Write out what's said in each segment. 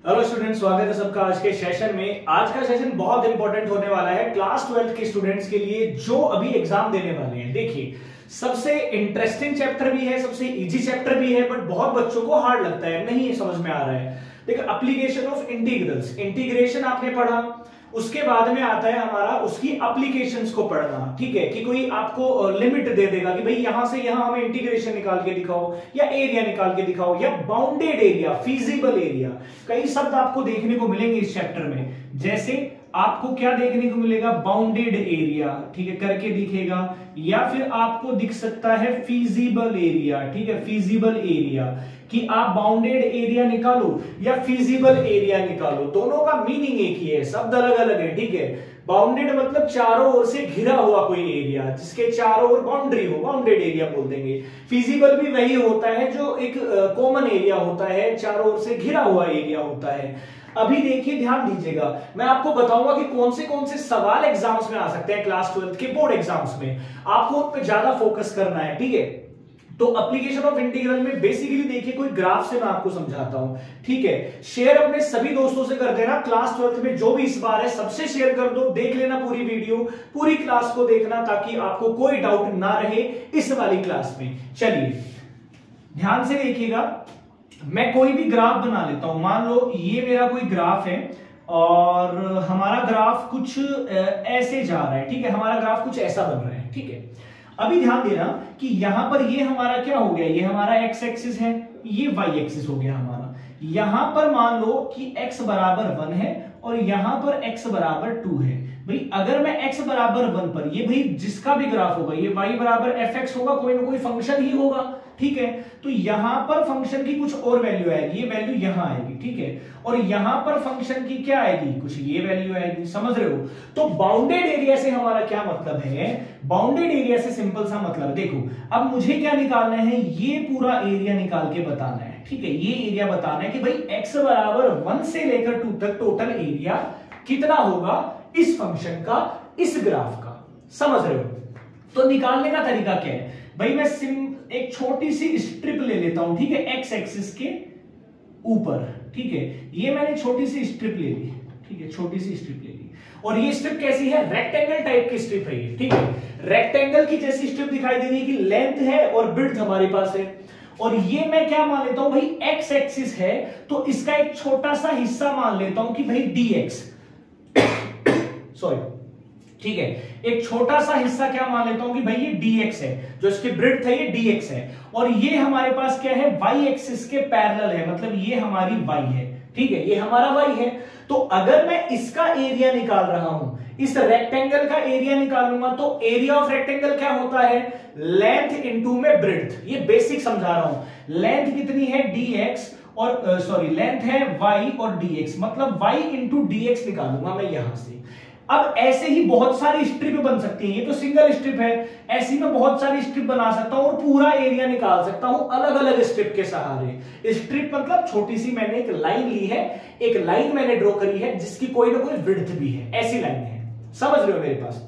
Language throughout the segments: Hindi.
हेलो स्टूडेंट्स, स्वागत है सबका आज के सेशन में। आज का सेशन बहुत इंपॉर्टेंट होने वाला है क्लास 12 के स्टूडेंट्स के लिए जो अभी एग्जाम देने वाले हैं। देखिए, सबसे इंटरेस्टिंग चैप्टर भी है, सबसे इजी चैप्टर भी है, बट बहुत बच्चों को हार्ड लगता है, नहीं समझ में आ रहा है। देखिए, एप्लीकेशन ऑफ इंटीग्रल्स, इंटीग्रेशन आपने पढ़ा, उसके बाद में आता है हमारा उसकी एप्लीकेशंस को पढ़ना। ठीक है, कि कोई आपको लिमिट दे देगा कि भाई यहां से यहां हमें इंटीग्रेशन निकाल के दिखाओ या एरिया निकाल के दिखाओ या बाउंडेड एरिया, फीजिबल एरिया, कई शब्द आपको देखने को मिलेंगे इस चैप्टर में। जैसे आपको क्या देखने को मिलेगा, बाउंडेड एरिया, ठीक है, करके दिखेगा, या फिर आपको दिख सकता है फीजिबल एरिया। ठीक है, फीजिबल एरिया कि आप बाउंडेड एरिया निकालो या फीजिबल एरिया निकालो, दोनों का मीनिंग एक ही है, शब्द अलग अलग है। ठीक है, बाउंडेड मतलब चारों ओर से घिरा हुआ कोई एरिया, जिसके चारों ओर बाउंड्री हो, बाउंडेड एरिया बोल देंगे। फीजिबल भी वही होता है जो एक कॉमन एरिया होता है, चारों ओर से घिरा हुआ एरिया होता है। अभी देखिए, ध्यान दीजिएगा, मैं आपको बताऊंगा कि कौन से सवाल एग्जाम्स में आ सकते हैं क्लास 12 के बोर्ड एग्जाम्स में, आपको उन पे ज्यादा फोकस करना है। ठीक है, तो एप्लीकेशन ऑफ इंटीग्रल में बेसिकली देखिए, कोई ग्राफ से मैं आपको समझाता हूं। ठीक है, शेयर अपने सभी दोस्तों से कर देना, क्लास 12 में जो भी इस बार है सबसे शेयर कर दो, देख लेना पूरी वीडियो, पूरी क्लास को देखना ताकि आपको कोई डाउट ना रहे इस वाली क्लास में। चलिए ध्यान से देखिएगा, मैं कोई भी ग्राफ बना लेता हूं। मान लो ये मेरा कोई ग्राफ है और हमारा ग्राफ कुछ ऐसे जा रहा है। ठीक है, हमारा ग्राफ कुछ ऐसा बन रहा है। ठीक है, अभी ध्यान देना कि यहां पर ये हमारा क्या हो गया, ये हमारा एक्स एक्सिस है, ये वाई एक्सिस हो गया हमारा। यहां पर मान लो कि x बराबर 1 है और यहां पर x बराबर 2 है। भाई अगर मैं x बराबर 1 पर, ये भाई जिसका भी ग्राफ होगा, ये y बराबर fx होगा, कोई ना कोई फंक्शन ही होगा। ठीक है, तो यहां पर फंक्शन की कुछ और वैल्यू आएगी, ये वैल्यू यहां आएगी। ठीक है, और यहां पर फंक्शन की क्या आएगी, कुछ ये वैल्यू आएगी। समझ रहे हो? तो बाउंडेड एरिया से हमारा क्या मतलब है, बाउंडेड एरिया से सिंपल सा मतलब, देखो अब मुझे क्या निकालना है, ये पूरा एरिया निकाल के बताना है। ठीक है, ये एरिया बताना है कि भाई x बराबर 1 से लेकर 2 तक टोटल एरिया कितना होगा इस फंक्शन का, इस ग्राफ का। समझ रहे हो? तो निकालने का तरीका क्या है भाई, मैं एक छोटी सी स्ट्रिप ले लेता हूं। ठीक है, एक्स एक्सिस के ऊपर। ठीक है, ये मैंने छोटी सी स्ट्रिप ले ली। ठीक है, छोटी सी स्ट्रिप ले ली, और ये स्ट्रिप कैसी है, रेक्टेंगल टाइप की स्ट्रिप है ये। ठीक है, रेक्टेंगल की जैसी स्ट्रिप दिखाई दे रही है कि लेंथ है और विड्थ हमारे पास है। और ये मैं क्या मान लेता हूं भाई, एक्स एक्सिस है, तो इसका एक छोटा सा हिस्सा मान लेता हूं कि भाई dx सॉरी। ठीक है, एक छोटा सा हिस्सा क्या मान लेता हूं कि भाई ये dx है, जो इसकी ब्रेड्थ है ये dx है, और ये हमारे पास क्या है, y एक्सिस के पैरेलल है, मतलब ये हमारी y है। ठीक है, ये हमारा y है। तो अगर मैं इसका एरिया निकाल रहा हूं, इस रेक्टेंगल का एरिया निकालूंगा, तो एरिया ऑफ रेक्टेंगल क्या होता है, लेंथ इनटू में ब्रेड्थ। ये बेसिक समझा रहा हूं। लेंथ कितनी है dx, और सॉरी लेंथ है y और dx, मतलब y इंटू dx निकालूंगा मैं यहां से। अब ऐसे ही बहुत सारी स्ट्रिप बन सकती है, ये तो सिंगल स्ट्रिप है, ऐसी मैं बहुत सारी स्ट्रिप बना सकता हूं और पूरा एरिया निकाल सकता हूं अलग अलग स्ट्रिप के सहारे। स्ट्रिप मतलब छोटी सी मैंने एक लाइन ली है, एक लाइन मैंने ड्रॉ करी है जिसकी कोई ना कोई विड्थ भी है, ऐसी लाइन है। समझ रहे हो मेरे पास?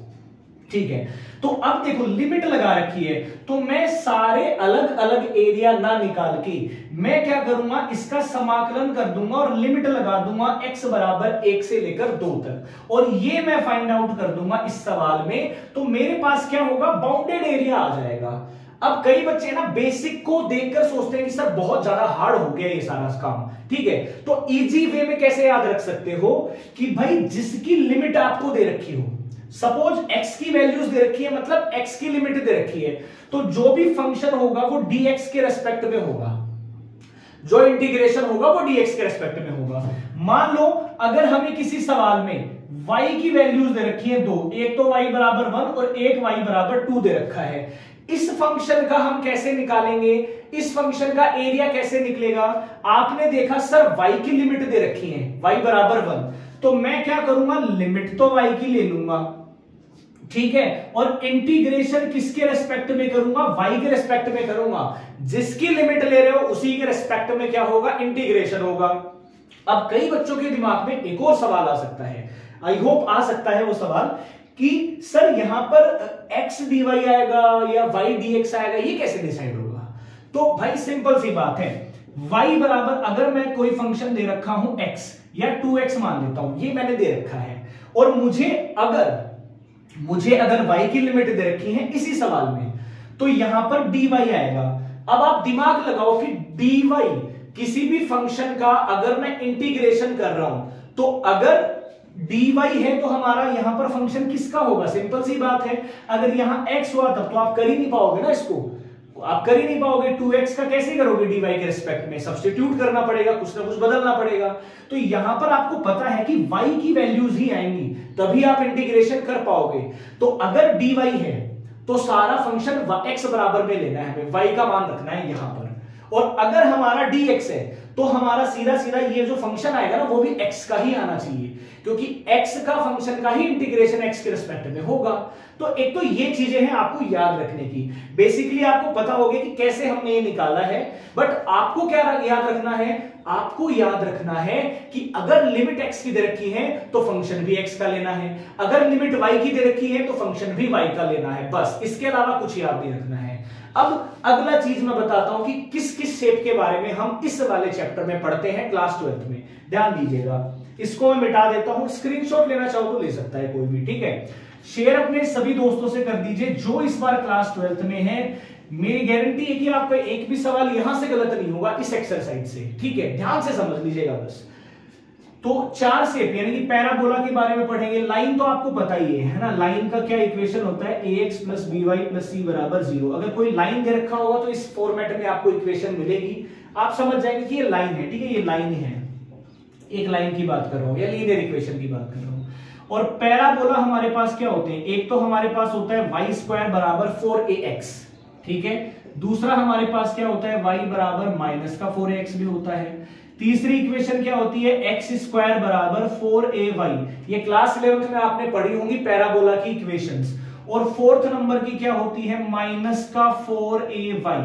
ठीक है, तो अब देखो लिमिट लगा रखी है, तो मैं सारे अलग अलग एरिया ना निकाल के मैं क्या करूंगा, इसका समाकलन कर दूंगा और लिमिट लगा दूंगा x बराबर 1 से लेकर 2 तक, और ये मैं फाइंड आउट कर दूंगा इस सवाल में। तो मेरे पास क्या होगा, बाउंडेड एरिया आ जाएगा। अब कई बच्चे ना बेसिक को देखकर सोचते हैं कि सर बहुत ज्यादा हार्ड हो गया ये सारा काम। ठीक है, तो इजी वे में कैसे याद रख सकते हो कि भाई जिसकी लिमिट आपको दे रखी हो, सपोज x की वैल्यूज दे रखी है, मतलब x की लिमिट दे रखी है, तो जो भी फंक्शन होगा वो dx के रेस्पेक्ट में होगा, जो इंटीग्रेशन होगा वो dx के रेस्पेक्ट में होगा। मान लो अगर हमें किसी सवाल में y की वैल्यूज दे रखी है 2, एक तो y बराबर 1 और एक y बराबर 2 दे रखा है, इस फंक्शन का हम कैसे निकालेंगे, इस फंक्शन का एरिया कैसे निकलेगा। आपने देखा सर y की लिमिट दे रखी है, y बराबर 1, तो मैं क्या करूंगा, लिमिट तो y की ले लूंगा। ठीक है, और इंटीग्रेशन किसके रेस्पेक्ट में करूंगा, y के रेस्पेक्ट में करूंगा। जिसकी लिमिट ले रहे हो उसी के रेस्पेक्ट में क्या होगा, इंटीग्रेशन होगा। अब कई बच्चों के दिमाग में एक और सवाल आ सकता है, आई होप आ सकता है वो सवाल, कि सर यहां पर x dy आएगा या y dx आएगा, ये कैसे डिसाइड होगा। तो भाई सिंपल सी बात है, y बराबर अगर मैं कोई फंक्शन दे रखा हूं x या 2x मान लेता हूं, ये मैंने दे रखा है, और मुझे अगर y की लिमिट दे रखी है इसी सवाल में, तो यहां पर dy आएगा। अब आप दिमाग लगाओ कि dy किसी भी फंक्शन का अगर मैं इंटीग्रेशन कर रहा हूं, तो अगर dy है तो हमारा यहां पर फंक्शन किसका होगा? सिंपल सी बात है, अगर यहां x हुआ तब तो आप कर ही नहीं पाओगे ना, इसको आप कर ही नहीं पाओगे। 2x का कैसे करोगे? dy के रिस्पेक्ट में सब्स्टिट्यूट करना पड़ेगा, कुछ ना कुछ बदलना पड़ेगा। तो यहां पर आपको पता है कि y की वैल्यूज ही आएंगी, तभी आप इंटीग्रेशन कर पाओगे। तो अगर dy है तो सारा फंक्शन x बराबर में लेना है, हमें y का मान रखना है यहां पर। और अगर हमारा dx है तो हमारा सीधा सीधा ये जो फंक्शन आएगा ना, वो भी x का ही आना चाहिए, क्योंकि x का फंक्शन का ही इंटीग्रेशन x के रिस्पेक्ट में होगा। तो एक तो ये चीजें हैं आपको याद रखने की। बेसिकली आपको पता होगा कि कैसे हमने ये निकाला है, बट आपको क्या याद रखना है? आपको याद रखना है कि अगर लिमिट x की दे रखी है तो फंक्शन भी x का लेना है, अगर लिमिट y की दे रखी है तो फंक्शन भी y का लेना है, बस इसके अलावा कुछ याद नहीं रखना है। अब अगला चीज मैं बताता हूं कि किस किस शेप के बारे में हम इस वाले चैप्टर में पढ़ते हैं क्लास 12th में। ध्यान दीजिएगा, इसको मैं मिटा देता हूं, स्क्रीनशॉट लेना चाहो तो ले सकता है कोई भी, ठीक है। शेयर अपने सभी दोस्तों से कर दीजिए जो इस बार क्लास 12th में है। मेरी गारंटी है कि आपका एक भी सवाल यहां से गलत नहीं होगा इस एक्सरसाइज से, ठीक है। ध्यान से समझ लीजिएगा बस। तो 4 शेप यानी कि पैराबोला के बारे में पढ़ेंगे। लाइन तो आपको पता ही है ना, लाइन का क्या इक्वेशन होता है? ax plus by plus c बराबर 0। अगर कोई लाइन दे रखा होगा तो इस फॉर्मेट में आपको इक्वेशन मिलेगी, आप समझ जाएंगे कि ये लाइन है, ठीक है, ये लाइन है, एक लाइन की बात कर रहा हूं या लीनियर इक्वेशन की बात कर रहा हूं। और पैराबोला हमारे पास क्या होते हैं? एक तो हमारे पास होता है y स्क्वायर बराबर 4ax, ठीक है। दूसरा हमारे पास क्या होता है? y बराबर माइनस का 4ax भी होता है। तीसरी इक्वेशन क्या होती है? x स्क्वायर बराबर 4ay, ये क्लास 11th में आपने पढ़ी होंगी पैराबोला की इक्वेशंस। और फोर्थ नंबर की क्या होती है? माइनस का 4ay।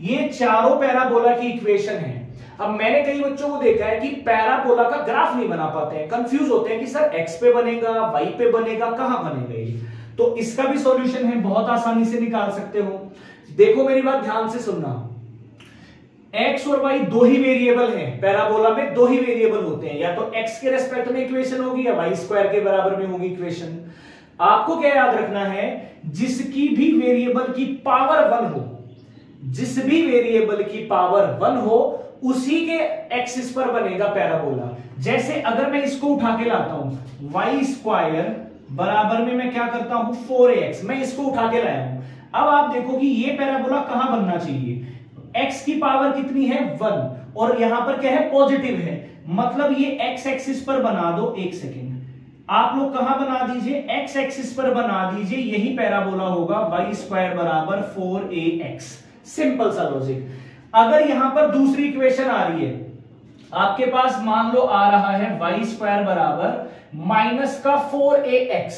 ये चारों पैराबोला की इक्वेशन है। अब मैंने कई बच्चों को देखा है कि पैराबोला का ग्राफ नहीं बना पाते हैं, कंफ्यूज होते हैं कि सर x पे बनेगा, y पे बनेगा, कहां बनेगा ये। तो इसका भी सॉल्यूशन है, बहुत आसानी से निकाल सकते हो। देखो मेरी बात ध्यान से सुनना, x और y दो ही वेरिएबल हैं पैराबोला में, दो ही वेरिएबल होते हैं, या तो x के रेस्पेक्ट में इक्वेशन होगी या y स्क्वायर के बराबर में होगी इक्वेशन। आपको क्या याद रखना है? जिसकी भी वेरिएबल की पावर 1 हो, जिस भी वेरिएबल की पावर 1 हो उसी के एक्सिस पर बनेगा पैराबोला। जैसे अगर मैं इसको उठा के लाता हूं y स्क्वायर बराबर में मैं क्या करता हूं 4ax, मैं इसको उठा के लाया हूं। अब आप देखो कि ये पैराबोला कहां बनना चाहिए? x की पावर कितनी है? 1, और यहां पर क्या है? पॉजिटिव है, मतलब ये x एक्सिस पर बना दो। एक सेकेंड, आप लोग कहां बना दीजिए? x एक्सिस पर बना दीजिए, यही पैराबोला होगा y स्क्वायर बराबर 4ax। सिंपल सा लॉजिक। अगर यहां पर दूसरी इक्वेशन आ रही है आपके पास, मान लो आ रहा है y स्क्वायर बराबर माइनस का 4ax,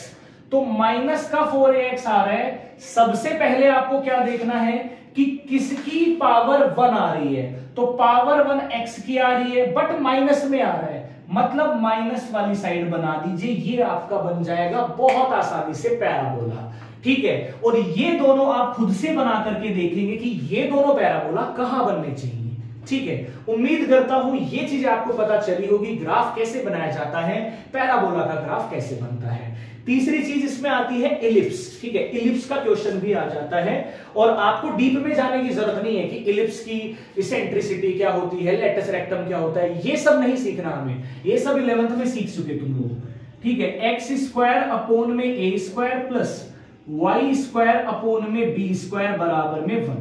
तो माइनस का 4ax आ रहा है। सबसे पहले आपको क्या देखना है कि किसकी पावर 1 आ रही है? तो पावर 1 x की आ रही है, बट माइनस में आ रहा है, मतलब माइनस वाली साइड बना दीजिए, ये आपका बन जाएगा बहुत आसानी से पैराबोला, ठीक है। और ये दोनों आप खुद से बना करके देखेंगे कि ये दोनों पैराबोला कहां बनने चाहिए, ठीक है। उम्मीद करता हूं ये चीज आपको पता चली होगी, ग्राफ कैसे बनाया जाता है, पैराबोला का ग्राफ कैसे बनता है। तीसरी चीज इसमें आती है इलिप्स, ठीक है, इलिप्स का क्वेश्चन भी आ जाता है, और आपको डीप में जाने की जरूरत नहीं है कि इलिप्स की इसेंट्रिसिटी क्या होती है, लेटस रेक्टम क्या होता है, ये सब नहीं सीखना हमें, ये सब 11th में सीख चुके तुम लोग, ठीक है। एक्स स्क्वायर अपॉन में A square plus Y square upon में बी स्क्वायर बराबर में 1,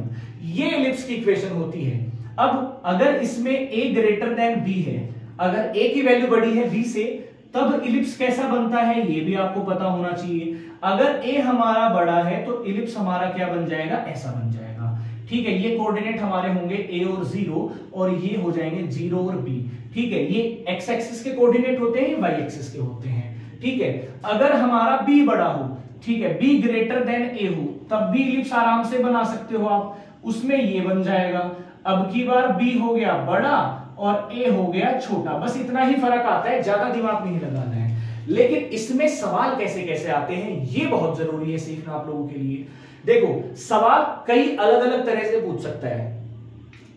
ये इलिप्स की इक्वेशन होती है। अब अगर इसमें a ग्रेटर देन b है, अगर a की वैल्यू बड़ी है b से, तब इलिप्स कैसा बनता है ये भी आपको पता होना चाहिए। अगर a हमारा बड़ा है तो इलिप्स हमारा क्या बन जाएगा? ऐसा बन जाएगा, ठीक है। ये कोऑर्डिनेट हमारे होंगे a और 0, और ये हो जाएंगे 0 और b, ठीक है। ये x एक्सिस के कोऑर्डिनेट होते हैं, y एक्सिस के होते हैं, ठीक है। अगर हमारा b बड़ा हो, ठीक है, b ग्रेटर देन a हो, तब भी इलिप्स आराम से बना सकते हो आप, उसमें ये बन जाएगा। अब की बार b हो गया बड़ा और a हो गया छोटा, बस इतना ही फर्क आता है, ज्यादा दिमाग नहीं लगाना है। लेकिन इसमें सवाल कैसे कैसे आते हैं ये बहुत जरूरी है सीखना आप लोगों के लिए। देखो, सवाल कई अलग अलग तरह से पूछ सकता है।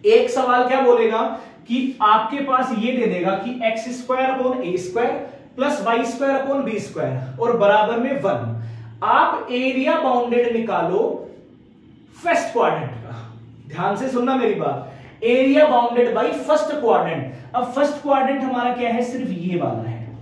एक सवाल क्या बोलेगा कि आपके पास ये दे देगा कि एक्स स्क्वायर अपॉन ए square plus Y square upon B square और बराबर में 1। आप एरिया बाउंडेड निकालो फर्स्ट क्वाड्रेंट का। ध्यान से सुनना मेरी बात, area bounded by first quadrant. अब फर्स्ट क्वाड्रेंट हमारा क्या है, सिर्फ ये वाला है,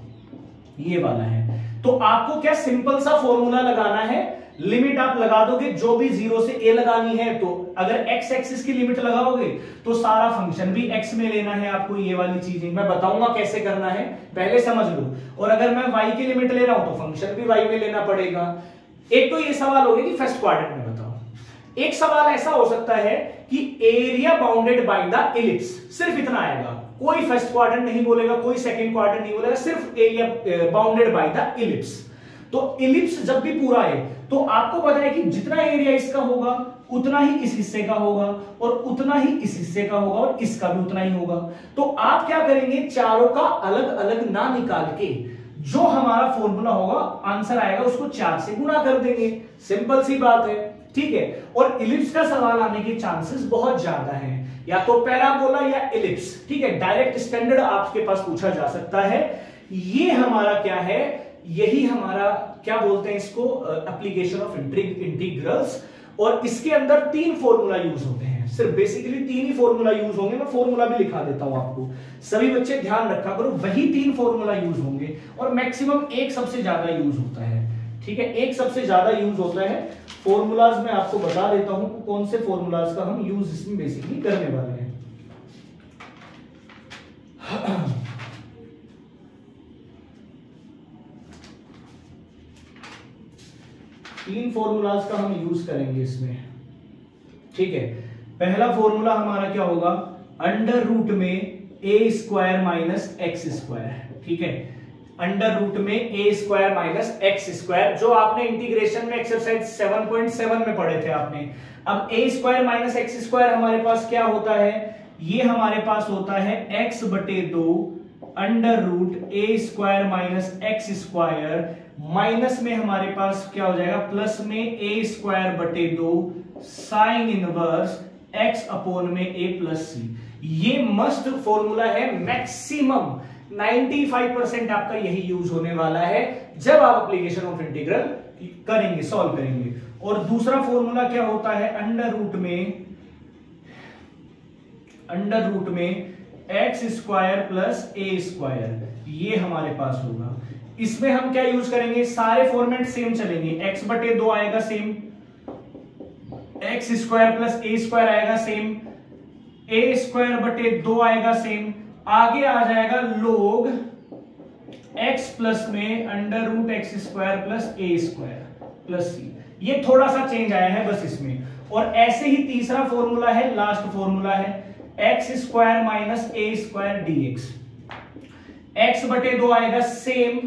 ये वाला है। तो आपको क्या सिंपल सा फॉर्मूला लगाना है, लिमिट आप लगा दोगे जो भी 0 से a लगानी है। तो अगर x एक्सिस की लिमिट लगाओगे तो सारा फंक्शन भी x में लेना है आपको, ये वाली चीजें मैं बताऊंगा कैसे करना है, पहले समझ लो। और अगर मैं y की लिमिट ले रहा हूं तो फंक्शन भी y में लेना पड़ेगा। एक तो ये सवाल हो गया कि फर्स्ट क्वाड्रेंट में बताओ। एक सवाल ऐसा हो सकता है कि area bounded by the ellipse, सिर्फ इतना आएगा, कोई फर्स्ट क्वाड्रेंट नहीं बोलेगा, कोई सेकंड क्वाड्रेंट नहीं बोलेगा, सिर्फ area bounded by the ellipse. तो इलिप्स जब भी पूरा है तो आपको पता है कि जितना एरिया इसका होगा उतना ही इस हिस्से का होगा और उतना ही इस हिस्से का होगा और इसका भी उतना ही होगा। तो आप क्या करेंगे, चारों का अलग अलग ना निकाल के जो हमारा फॉर्मूला होगा, आंसर आएगा, उसको 4 से गुणा कर देंगे। सिंपल सी बात है, ठीक है। और इलिप्स का सवाल आने के चांसेस बहुत ज्यादा हैं, या तो पैराबोला या इलिप्स, ठीक है। डायरेक्ट स्टैंडर्ड आपके पास पूछा जा सकता है। ये हमारा क्या है, यही हमारा क्या बोलते हैं इसको, एप्लीकेशन ऑफ इंटीग्रल्स। और इसके अंदर 3 फॉर्मूला यूज होते हैं, सिर्फ बेसिकली 3 ही फॉर्मूला यूज होंगे। मैं फॉर्मूला भी लिखा देता हूं आपको, सभी बच्चे ध्यान रखा करो, वही 3 फॉर्मूला यूज होंगे और मैक्सिमम एक सबसे ज्यादा यूज होता है, ठीक है। एक सबसे ज्यादा यूज होता है। फॉर्मूलाज में आपको बता देता हूं कौन से फॉर्मूलाज का हम यूज इसमें बेसिकली करने वाले हैं। 3 फॉर्मूलाज का हम यूज करेंगे इसमें, ठीक है। पहला फॉर्मूला हमारा क्या होगा, अंडर रूट में A square minus x square, ठीक है। अंडर रूट में A square minus x square, जो आपने इंटीग्रेशन में एक्सरसाइज 7.7 में पढ़े थे आपने। अब ए स्क्वायर माइनस एक्स स्क्वायर हमारे पास क्या होता है, ये हमारे पास होता है x बटे 2 under root A square minus x square, minus में हमारे पास क्या हो जाएगा, प्लस में ए स्क्वायर बटे 2 साइन इनवर्स x अपोन में a प्लस सी। ये मस्ट फॉर्मूला है, मैक्सिमम 95% आपका यही यूज होने वाला है जब आप एप्लीकेशन ऑफ इंटीग्रल करेंगे, सॉल्व करेंगे। और दूसरा फॉर्मूला क्या होता है, अंडर रूट में x square plus A square, ये हमारे पास होगा। इसमें हम क्या यूज करेंगे, सारे फॉर्मेट सेम चलेंगे। एक्स बटे 2 आएगा same, X square plus A square आएगा सेम, ए स्क्वायर बटे 2 आएगा सेम, आगे आ जाएगा लोग x प्लस में under root X square plus A square plus C. ये थोड़ा सा चेंज आया है बस इसमें। और ऐसे ही तीसरा फॉर्मूला है, लास्ट फॉर्मूला है, x square minus A square dx. X बटे 2 आएगा सेम,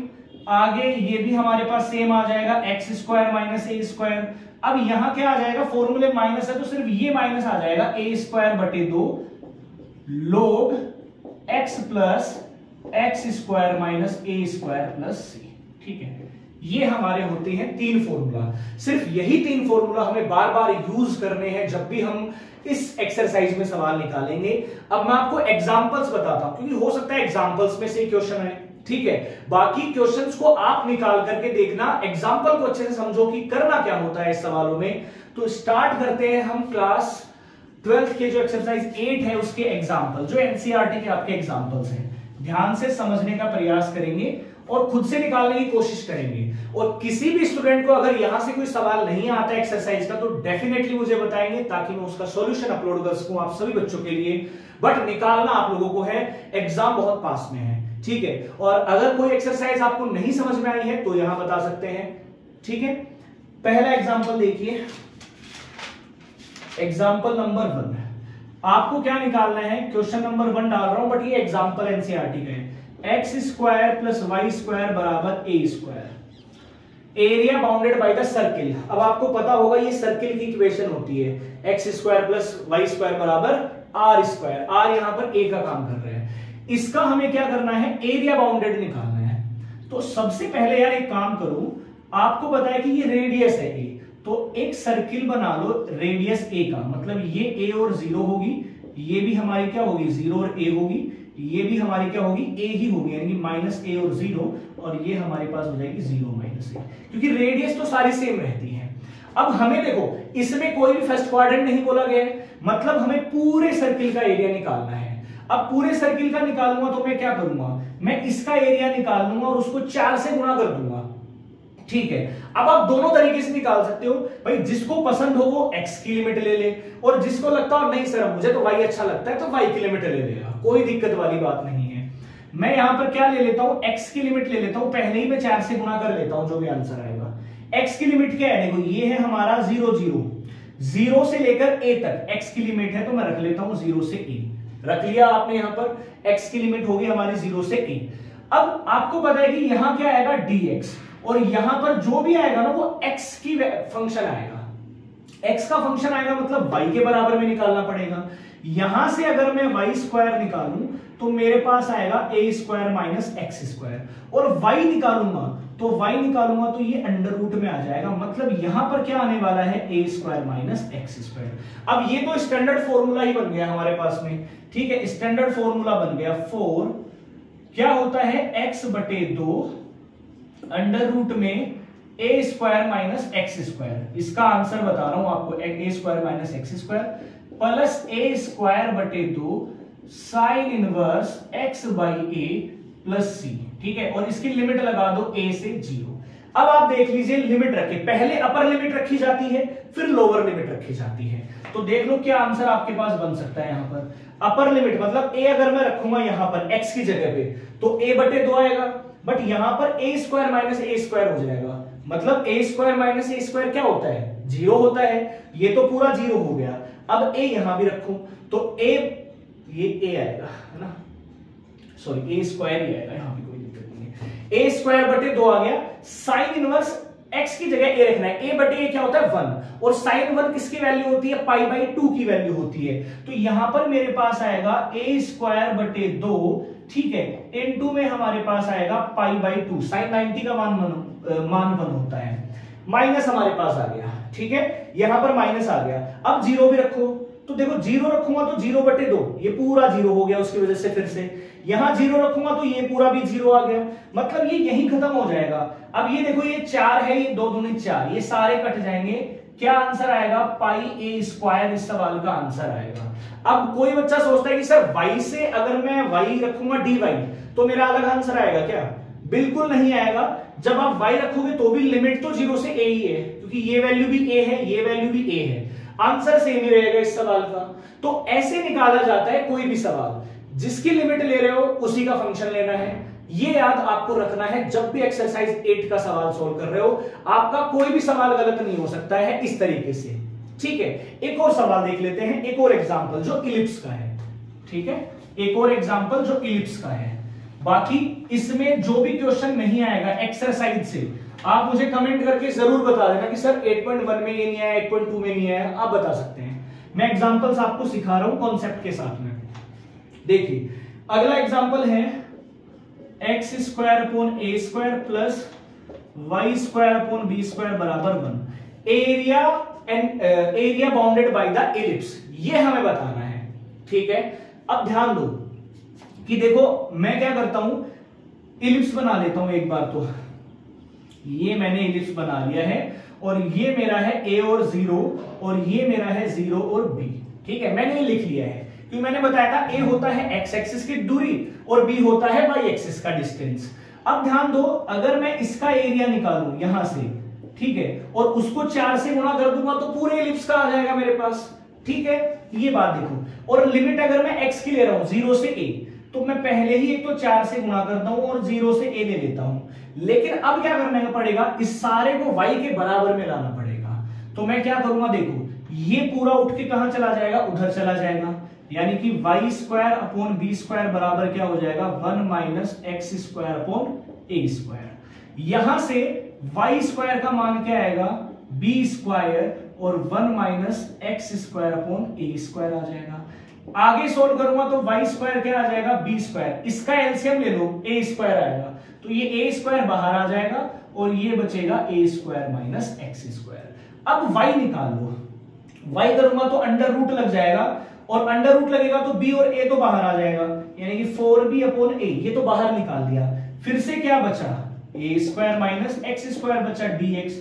आगे ये भी हमारे पास सेम आ जाएगा, x square minus A square. अब यहां क्या आ जाएगा, फॉर्मूले माइनस है तो सिर्फ ये माइनस आ जाएगा, ए स्क्वायर बटे 2 लोग x plus X square minus A square plus C, ठीक है। ये हमारे होते हैं 3 फॉर्मूला। सिर्फ यही 3 फॉर्मूला हमें बार बार यूज करने हैं जब भी हम इस एक्सरसाइज में सवाल निकालेंगे। अब मैं आपको एग्जांपल्स बताता हूं, क्योंकि हो सकता है एग्जांपल्स में से क्वेश्चन है, ठीक है। बाकी क्वेश्चंस को आप निकाल करके देखना, एग्जांपल को अच्छे से समझो कि करना क्या होता है इस सवालों में। तो स्टार्ट करते हैं हम क्लास 12th के जो एक्सरसाइज 8 है उसके एग्जाम्पल, जो एनसीईआरटी के आपके एग्जाम्पल्स हैं। ध्यान से समझने का प्रयास करेंगे और खुद से निकालने की कोशिश करेंगे। और किसी भी स्टूडेंट को अगर यहां से कोई सवाल नहीं आता एक्सरसाइज का तो डेफिनेटली मुझे बताएंगे, ताकि मैं उसका सॉल्यूशन अपलोड कर सकूं आप सभी बच्चों के लिए। बट निकालना आप लोगों को है, एग्जाम बहुत पास में है, ठीक है। और अगर कोई एक्सरसाइज आपको नहीं समझ में आई है तो यहां बता सकते हैं, ठीक है। पहला एग्जाम्पल देखिए, एग्जाम्पल नंबर 1। आपको क्या निकालना है, क्वेश्चन नंबर 1 डाल रहा हूं बट ये एग्जाम्पल एनसीईआरटी का है। X square plus Y square बराबर A square, area bounded by the circle. अब आपको पता होगा ये सर्किल की इक्वेशन होती है, x square plus Y square बराबर आर स्क्वायर। आर यहां पर ए का काम कर रहे हैं। इसका हमें क्या करना है, एरिया बाउंडेड निकालना है। तो सबसे पहले यार एक काम करूं, आपको पता है कि ये रेडियस है ए, तो एक सर्किल बना लो रेडियस a का, मतलब ये a और 0 होगी, ये भी हमारी क्या होगी 0 और a होगी, ये भी हमारी क्या होगी a ही होगी, यानी माइनस a और 0, और ये हमारे पास हो जाएगी 0 माइनस a, क्योंकि रेडियस तो सारी सेम रहती है। अब हमें देखो इसमें कोई भी फर्स्ट क्वाड्रेंट नहीं बोला गया है, मतलब हमें पूरे सर्किल का एरिया निकालना है। अब पूरे सर्किल का निकालूंगा तो मैं क्या करूंगा, मैं इसका एरिया निकाल लूंगा और उसको 4 से गुणा कर दूंगा, ठीक है। अब आप दोनों तरीके से निकाल सकते हो भाई, जिसको पसंद हो वो x की लिमिट ले ले, और जिसको लगता हो नहीं सर मुझे तो y अच्छा लगता है तो y की लिमिट ले लेगा, कोई दिक्कत वाली बात नहीं है। मैं यहां पर क्या ले लेता हूं, x की लिमिट ले लेता हूं, पहले ही मैं 4 से गुणा कर लेता हूं जो भी आंसर आएगा। x की लिमिट क्या है, देखो ये है हमारा 0 0, 0 से लेकर a तक x की लिमिट है, तो मैं रख लेता हूं 0 से a, रख लिया आपने, यहां पर x की लिमिट होगी हमारी 0 से a। अब आपको पता है कि यहां क्या आएगा dx, और यहां पर जो भी आएगा ना वो x की फंक्शन आएगा, x का फंक्शन आएगा, मतलब y के बराबर में निकालना पड़ेगा। यहां से अगर मैं y स्क्वायर निकालूं तो मेरे पास आएगा a square minus x square, और y निकालूंगा तो ये अंडर रूट में आ जाएगा, मतलब यहां पर क्या आने वाला है a square minus x square. अब ये तो स्टैंडर्ड फॉर्मूला ही बन गया हमारे पास में, ठीक है, स्टैंडर्ड फॉर्मूला बन गया। 4 क्या होता है x बटे 2 अंडर रूट में a square minus x square, इसका आंसर बता रहा हूं आपको, a square minus x square plus a square बटे 2 sine inverse x by a plus c, ठीक है, और इसकी लिमिट लगा दो a से 0। अब आप देख लीजिए लिमिट रखे, पहले अपर लिमिट रखी जाती है फिर लोअर लिमिट रखी जाती है, तो देख लो क्या आंसर आपके पास बन सकता है। यहां पर अपर लिमिट मतलब a अगर मैं रखूंगा यहां पर x की जगह पे तो a बटे 2 आएगा, बट यहां पर a square minus a square हो जाएगा, मतलब a square minus a square क्या होता है 0 होता है, ये तो पूरा 0 हो गया। अब a यहां भी रखूं तो a, ये a आएगा है ना, सॉरी a स्क्वायर ही आएगा, यहां भी कोई दिक्कत नहीं है, a स्क्वायर बटे 2 आ गया। साइन इनवर्स x की जगह a रखना है, a बटे a क्या होता है 1, और साइन 1 किसकी वैल्यू होती है पाई बाई 2 की वैल्यू होती है, तो यहां पर मेरे पास आएगा a स्क्वायर बटे 2, ठीक है, इनटू में हमारे पास आएगा पाई बाई 2, साइन 90 का मान 1 होता है, माइनस हमारे पास आ गया, ठीक है, यहां पर माइनस आ गया। अब 0 भी रखो तो देखो 0 रखूंगा तो 0 बटे 2 ये पूरा 0 हो गया, उसकी वजह से फिर से यहां 0 रखूंगा तो ये पूरा भी 0 आ गया, मतलब ये यही खत्म हो जाएगा। अब ये देखो ये 4 है, ये 2 दूनी 4, ये सारे कट जाएंगे, क्या आंसर आएगा पाई a स्क्वायर, इस सवाल का आंसर आएगा। अब कोई बच्चा सोचता है कि सर y से अगर मैं y रखूंगा dy तो मेरा अलग आंसर आएगा क्या, बिल्कुल नहीं आएगा। जब आप y रखोगे तो भी लिमिट तो 0 से a ही है, क्योंकि ये वैल्यू भी a है, ये वैल्यू भी a है, आंसर सेम ही रहेगा इस सवाल का। तो ऐसे निकाला जाता है कोई भी सवाल, जिसकी लिमिट ले रहे हो उसी का फंक्शन लेना है, ये याद आपको रखना है। जब भी एक्सरसाइज 8 का सवाल सोल्व कर रहे हो आपका कोई भी सवाल गलत नहीं हो सकता है इस तरीके से, ठीक है। एक और सवाल देख लेते हैं, एक और एग्जांपल जो इलिप्स का है, ठीक है, एक और एग्जांपल जो इलिप्स का है। बाकी इसमें जो भी क्वेश्चन नहीं आएगा एक्सरसाइज से आप मुझे कमेंट करके जरूर बता देना कि सर 8.1 में ये नहीं आया, 8.2 में नहीं आया, आप बता सकते हैं। मैं एग्जांपल्स आपको सिखा रहा हूं कॉन्सेप्ट के साथ में। देखिए अगला एग्जांपल है एक्स स्क्वायर अपॉन ए square plus Y square upon B square बराबर 1, area bounded by the ellipse, ये हमें बताना है, ठीक है। अब ध्यान दो कि देखो मैं क्या करता हूं, इलिप्स बना लेता हूं एक बार, तो ये मैंने इलिप्स बना लिया है, और ये मेरा है a और 0 और ये मेरा है 0 और b, ठीक है, मैंने ये लिख लिया है क्योंकि मैंने बताया था a होता है x एक्सिस की दूरी और b होता है y एक्सिस का डिस्टेंस। अब ध्यान दो अगर मैं इसका एरिया निकालूं यहां से, ठीक है, और उसको 4 से गुणा कर दूंगा तो पूरे इलिप्स का आ जाएगा मेरे पास, ठीक है, ये बात देखो। और लिमिट अगर मैं x की ले रहा हूं 0 से a तो मैं पहले ही एक तो 4 से गुणा करता हूं और 0 से a ले लेता हूं, लेकिन अब क्या करना पड़ेगा, इस सारे को y के बराबर में लाना पड़ेगा। तो मैं क्या करूंगा, देखो ये पूरा उठ के कहां चला जाएगा, उधर चला जाएगा, यानी कि y square upon B square बराबर क्या हो जाएगा 1 माइनस एक्स स्क्वायर अपॉन ए स्क्वायर। यहां से y स्क्वायर का मान क्या आएगा b स्क्वायर और 1 माइनस एक्स स्क्वायर अपॉन ए स्क्वायर आ जाएगा। आगे सोल्व करूंगा तो y स्क्वायर क्या आ जाएगा बी स्क्वायर, इसका एलसीएम ले लो a स्क्वायर आएगा, तो ये a स्क्वायर बाहर आ जाएगा और ये बचेगा a square minus x square. अब y निकाल लो, y करूंगा तो अंडर रूट लग जाएगा, और अंडर रूट लगेगा तो b और a तो बाहर आ जाएगा, यानी कि 4b अपॉन a, ये तो बाहर निकाल दिया। फिर से क्या बचा, a square minus x square बचा dx,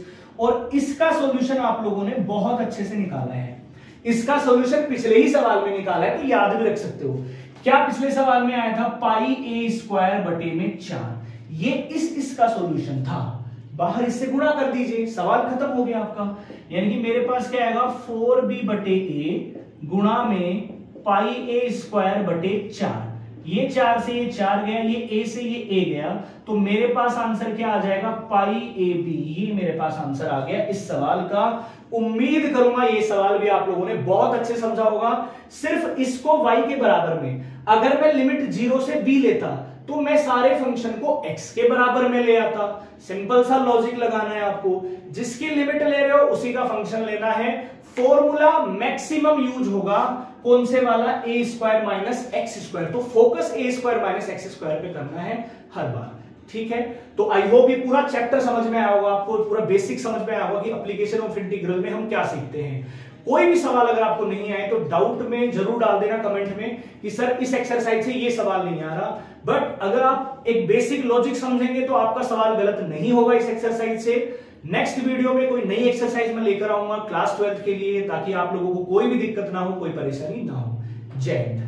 और इसका सॉल्यूशन आप लोगों ने बहुत अच्छे से निकाला है। इसका सॉल्यूशन पिछले ही सवाल में निकाला है, तो याद भी रख सकते हो। क्या पिछले सवाल में आया था, पाई a स्क्वायर बटे में 4, ये इसका सॉल्यूशन था। बाहर इससे गुणा कर दीजिए, सवाल खत्म हो गया आपका। यानी कि मेरे पास क्या आएगा, 4b बटे a गुणा में पाई a स्क्वायर बटे 4, ये 4 से ये 4 गया, ये a से ये a गया, तो मेरे पास आंसर क्या आ जाएगा, पाई ए बी, ये मेरे पास आंसर आ गया इस सवाल का। उम्मीद करूंगा ये सवाल भी आप लोगों ने बहुत अच्छे समझा होगा। सिर्फ इसको y के बराबर में, अगर मैं लिमिट 0 से b लेता तो मैं सारे फंक्शन को x के बराबर में ले आता। सिंपल सा लॉजिक लगाना है आपको, जिसकी लिमिट ले रहे हो उसी का फंक्शन लेना है। फॉर्मूला मैक्सिमम यूज होगा कौन से वाला, a square minus x square, तो focus a square minus x square पे करना है हर बार, ठीक है। तो आई होप ये पूरा चैप्टर समझ में आया होगा आपको, पूरा बेसिक समझ में आया होगा कि एप्लीकेशन ऑफ इंटीग्रल में हम क्या सीखते हैं। कोई भी सवाल अगर आपको नहीं आए तो डाउट में जरूर डाल देना कमेंट में कि सर इस एक्सरसाइज से ये सवाल नहीं आ रहा। बट अगर आप एक बेसिक लॉजिक समझेंगे तो आपका सवाल गलत नहीं होगा इस एक्सरसाइज से। नेक्स्ट वीडियो में कोई नई एक्सरसाइज में लेकर आऊंगा क्लास 12 के लिए, ताकि आप लोगों को कोई भी दिक्कत ना हो, कोई परेशानी ना हो। जय हिंद।